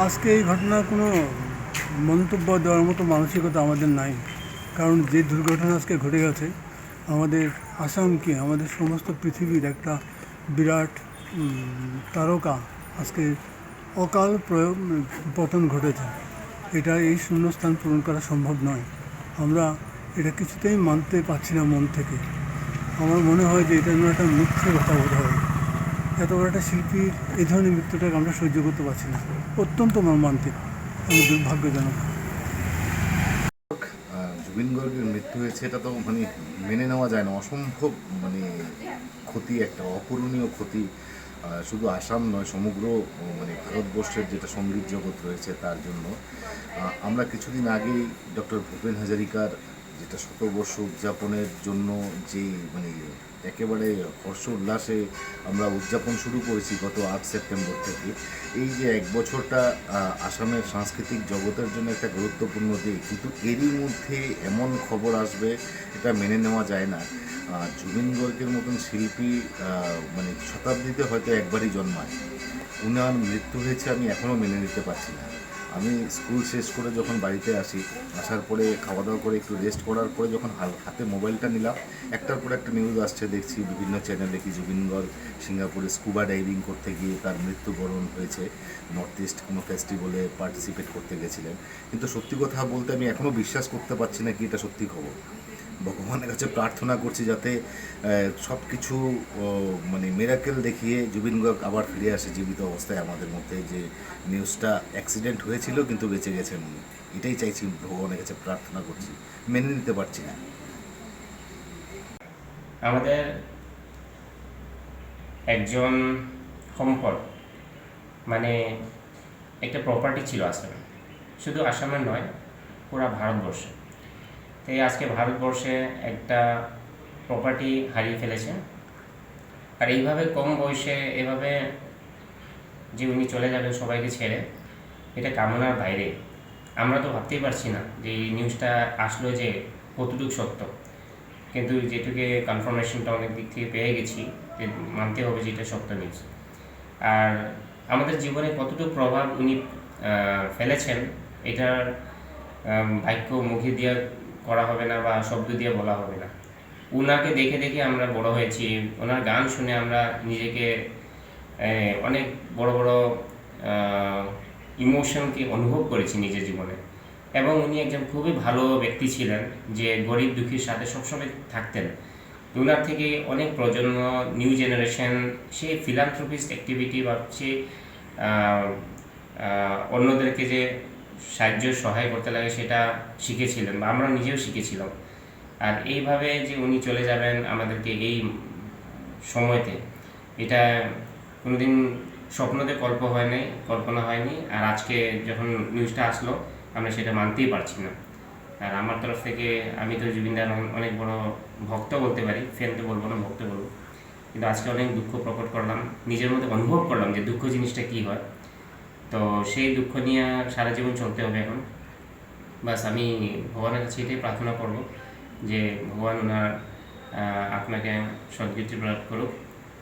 আজকে এই ঘটনা কোনো মন্তব্য দেওয়ার মতো মানসিকতা আমাদের নাই। কারণ যে দুর্ঘটনা আজকে ঘটে গেছে, আমাদের আসামকে, আমাদের সমস্ত পৃথিবীর একটা বিরাট তারকা আজকে অকাল পতন ঘটেছে। এটা এই শূন্যস্থান পূরণ করা সম্ভব নয়। আমরা এটা কিছুতেই মানতে পারছি না মন থেকে। আমার মনে হয় যে এটা যেন একটা মিথ্যে কথা বোধ হয়। এত বড় একটা শিল্পীর এই ধরনের মৃত্যুটাকে আমরা সহ্য করতে পারছি না। অত্যন্ত মর্মান্তিক এবং দুর্ভাগ্যজনক। জুবিন গার্গের মৃত্যু হয়েছে, এটা তো মানে মেনে নেওয়া যায় না। অসম্ভব মানে ক্ষতি, একটা অপূরণীয় ক্ষতি। শুধু আসাম নয়, সমগ্র মানে ভারতবর্ষের যেটা সঙ্গীত জগৎ রয়েছে তার জন্য। আমরা কিছুদিন আগেই ডক্টর ভূপেন হাজারিকার যেটা শতবর্ষ উদযাপনের জন্য যে মানে একেবারে হর্ষ উল্লাসে আমরা উদযাপন শুরু করেছি গত 8 সেপ্টেম্বর থেকে। এই যে এক বছরটা আসামের সাংস্কৃতিক জগতের জন্য একটা গুরুত্বপূর্ণ দিক, কিন্তু এরই মধ্যে এমন খবর আসবে, এটা মেনে নেওয়া যায় না। জুবিন গার্গের মতন শিল্পী মানে শতাব্দীতে হয়তো একবারই জন্মায়, উনার মৃত্যু হয়েছে আমি এখনও মেনে নিতে পারছি না। আমি স্কুল শেষ করে যখন বাড়িতে আসি, আসার পরে খাওয়া দাওয়া করে একটু রেস্ট করার পরে যখন হাতে মোবাইলটা নিলাম, একটার পর একটা নিউজ আসছে, দেখছি বিভিন্ন চ্যানেলে কি জুবিন গার্গ সিঙ্গাপুরে স্কুবা ডাইভিং করতে গিয়ে তার মৃত্যুবরণ হয়েছে। নর্থ ইস্ট কোনো ফেস্টিভ্যালে পার্টিসিপেট করতে গেছিলেন। কিন্তু সত্যি কথা বলতে আমি এখনও বিশ্বাস করতে পারছি না কি এটা সত্যি খবর। ভগবানের কাছে প্রার্থনা করছি যাতে সব কিছু মানে মিরাকেল দেখিয়ে জুবিন গার্গ আবার ফিরে আসে জীবিত অবস্থায় আমাদের মধ্যে। যে নিউজটা অ্যাক্সিডেন্ট হয়েছিল কিন্তু বেঁচে গেছেন উনি, এটাই চাইছি, ভগবানের কাছে প্রার্থনা করছি। মেনে নিতে পারছি না। আমাদের একজন সম্পদ, মানে একটা প্রপার্টি ছিল আসামে, শুধু আসামের নয়, পুরা ভারতবর্ষে। তাই আজকে ভারতবর্ষে একটা প্রপার্টি হারিয়ে ফেলেছে। আর এইভাবে কম বয়সে এভাবে যে উনি চলে যাবেন সবাইকে ছেড়ে, এটা কামনার বাইরে। আমরা তো ভাবতেই পারছি না যে এই নিউজটা আসলো যে কতটুকু সত্য, কিন্তু যেটুকু কনফার্মেশনটা অনেক দিক থেকে পেয়ে গেছি যে মানতে হবে যে এটা সত্য নিউজ। আর আমাদের জীবনে কতটুকু প্রভাব উনি ফেলেছেন, এটার বাক্য মুখে দিয়ে করা হবে না বা শব্দ দিয়ে বলা হবে না। উনাকে দেখে দেখে আমরা বড় হয়েছি, ওনার গান শুনে আমরা নিজেকে অনেক বড় বড় ইমোশনকে অনুভব করেছি নিজের জীবনে। এবং উনি একজন খুবই ভালো ব্যক্তি ছিলেন, যে গরিব দুঃখীর সাথে সবসময় থাকতেন। ওনার থেকে অনেক প্রজন্ম, নিউ জেনারেশন, সে ফিলান্থ্রপিস্ট অ্যাক্টিভিটি বা সে অন্যদেরকে যে সাহায্য সহায় করতে লাগে সেটা শিখেছিলেন, বা আমরা নিজেও শিখেছিলাম। আর এইভাবে যে উনি চলে যাবেন আমাদেরকে এই সময়তে, এটা কোনোদিন স্বপ্নতে কল্পনা হয়নি। আর আজকে যখন নিউজটা আসলো, আমরা সেটা মানতেই পারছি না। আর আমার তরফ থেকে, আমি তো জুবিনদার অনেক বড় ভক্ত বলতে পারি, ফ্যান তো বলবো না, ভক্ত বলবো। কিন্তু আজকে অনেক দুঃখ প্রকট করলাম, নিজের মধ্যে অনুভব করলাম যে দুঃখ জিনিসটা কী হয়। তো সেই দুঃখ নিয়ে সারা জীবন চলতে হবে এখন। বাস আমি ভগবানের কাছে এটাই প্রার্থনা করব যে ভগবান ওনার আত্মাকে সদ্গতি প্রদান করুক।